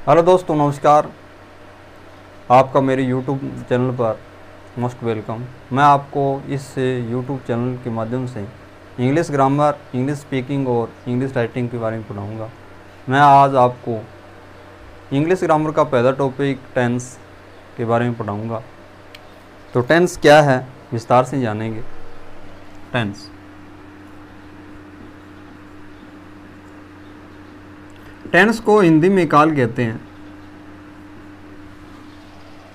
Hello दोस्तों, नमस्कार। आपका मेरे यूट्यूब चैनल पर मोस्ट वेलकम। मैं आपको इस यूट्यूब चैनल के माध्यम से इंग्लिश ग्रामर, इंग्लिश स्पीकिंग और इंग्लिश राइटिंग के बारे में पढ़ाऊँगा। मैं आज आपको इंग्लिश ग्रामर का पहला टॉपिक टेंस के बारे में पढ़ाऊँगा। तो टेंस क्या है विस्तार से जानेंगे। टेंस को हिंदी में काल कहते हैं।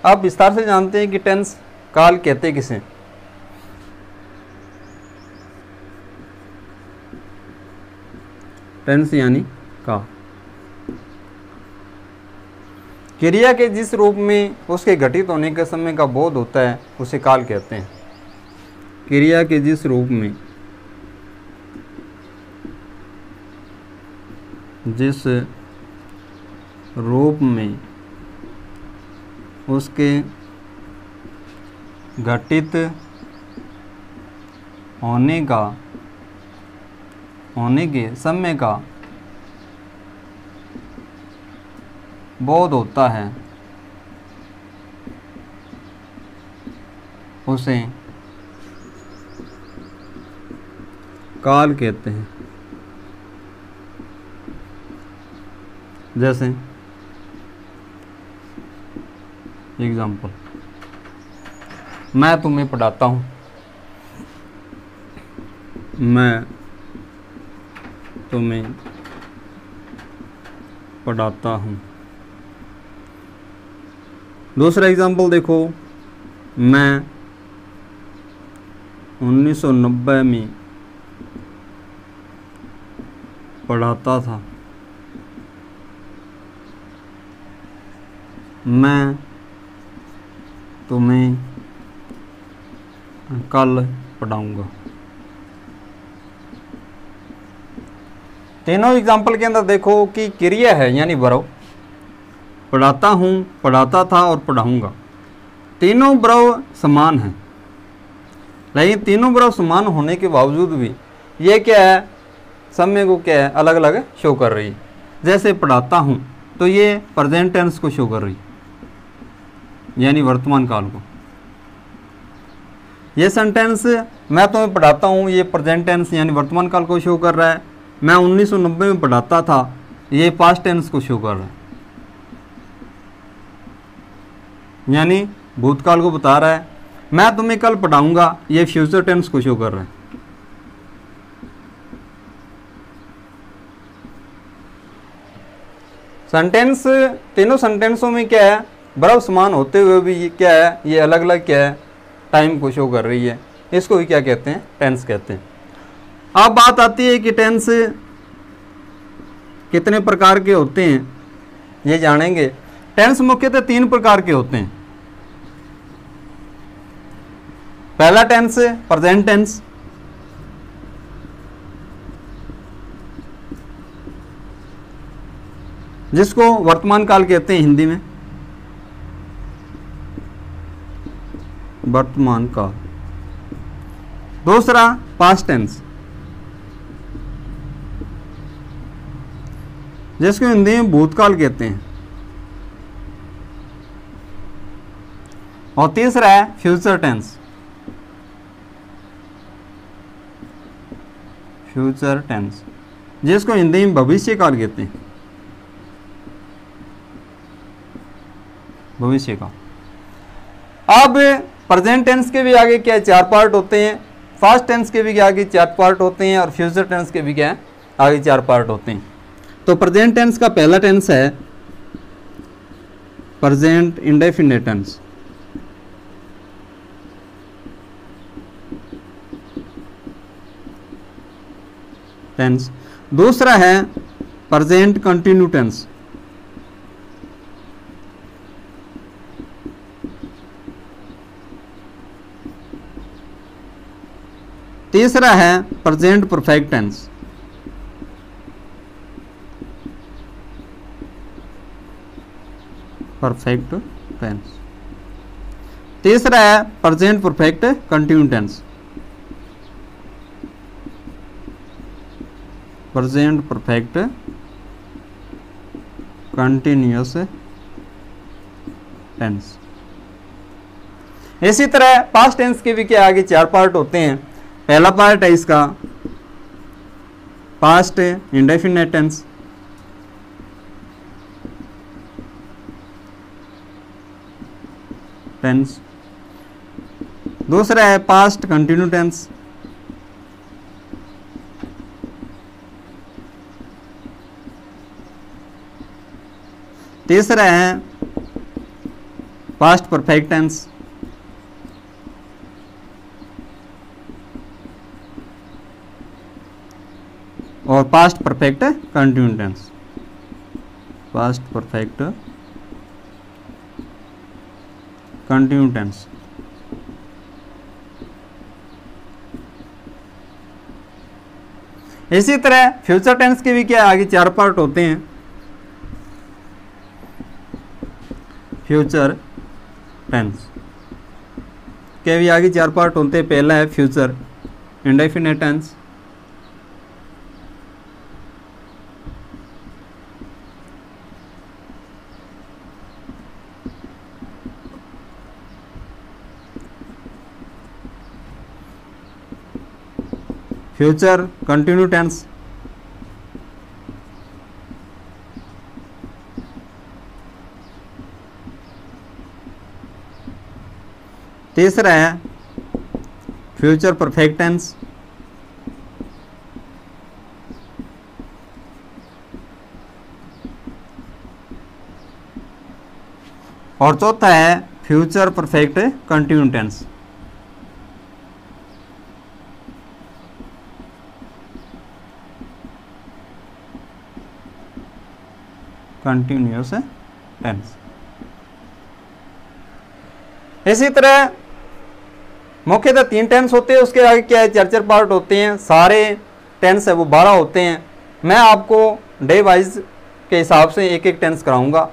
अब विस्तार से जानते हैं कि टेंस काल कहते किसे। टेंस यानी काल, क्रिया के जिस रूप में उसके घटित होने के समय का बोध होता है उसे काल कहते हैं। क्रिया के जिस रूप में उसके घटित होने के समय का बोध होता है उसे काल कहते हैं। जैसे एग्जाम्पल, मैं तुम्हें पढ़ाता हूँ। मैं तुम्हें पढ़ाता हूँ। दूसरा एग्जाम्पल देखो, मैं 1990 में पढ़ाता था। मैं तुम्हें कल पढ़ाऊँगा। तीनों एग्जाम्पल के अंदर देखो कि क्रिया है यानी वर्ब। पढ़ाता हूँ, पढ़ाता था और पढ़ाऊँगा, तीनों वर्ब समान हैं। लेकिन तीनों वर्ब समान होने के बावजूद भी ये क्या है, समय को क्या है अलग अलग शो कर रही है। जैसे पढ़ाता हूँ तो ये प्रेजेंट टेंस को शो कर रही है यानी वर्तमान काल को। ये सेंटेंस मैं तुम्हें पढ़ाता हूँ ये प्रेजेंट टेंस यानी वर्तमान काल को शो कर रहा है। मैं 1990 में पढ़ाता था ये पास्ट टेंस को शो कर रहा है यानी भूतकाल को बता रहा है। मैं तुम्हें कल पढ़ाऊंगा ये फ्यूचर टेंस को शो कर रहा है। सेंटेंस, तीनों सेंटेंसों में क्या है, वर्ब समान होते हुए भी ये क्या है, ये अलग अलग क्या है टाइम को शो कर रही है। इसको भी क्या कहते हैं, टेंस कहते हैं। अब बात आती है कि टेंस कितने प्रकार के होते हैं, ये जानेंगे। टेंस मुख्यतः 3 प्रकार के होते हैं। पहला टेंस प्रेजेंट टेंस, जिसको वर्तमान काल कहते हैं हिंदी में, वर्तमान काल। दूसरा पास्ट टेंस, जिसको हिंदी में भूतकाल कहते हैं। और तीसरा है फ्यूचर टेंस, फ्यूचर टेंस जिसको हिंदी में भविष्य काल कहते हैं, भविष्य काल। अब प्रेजेंट टेंस के भी आगे क्या 4 पार्ट होते हैं, पास्ट टेंस के भी आगे 4 पार्ट होते हैं और फ्यूचर टेंस के भी क्या आगे 4 पार्ट होते हैं। तो प्रेजेंट टेंस का पहला टेंस है प्रेजेंट इंडेफिनिट टेंस। दूसरा है प्रेजेंट कंटिन्यू टेंस। तीसरा है present perfect tense. Perfect tense. तीसरा है present perfect continue tense. Present perfect continuous tense. इसी तरह पास्ट टेंस के भी क्या आगे 4 पार्ट होते हैं। पहला पार्ट है इसका पास्ट इंडेफिनिट टेंस, दूसरा है पास्ट कंटिन्यू टेंस, तीसरा है पास्ट परफेक्ट टेंस, और past perfect continue tense. Past perfect continue tense. इसी तरह फ्यूचर टेंस के भी क्या आगे 4 पार्ट होते हैं। फ्यूचर टेंस के भी आगे 4 पार्ट होते हैं। पहला है future indefinite tense, future continue tense, तीसरा है फ्यूचर परफेक्ट टेंस, और चौथा है future perfect continue tense. Continuous tense. इसी तरह मुख्यतः 3 टेंस होते हैं, उसके आगे क्या है 4 पार्ट होते हैं। सारे टेंस है वो 12 होते हैं। मैं आपको डे वाइज के हिसाब से एक एक टेंस कराऊंगा।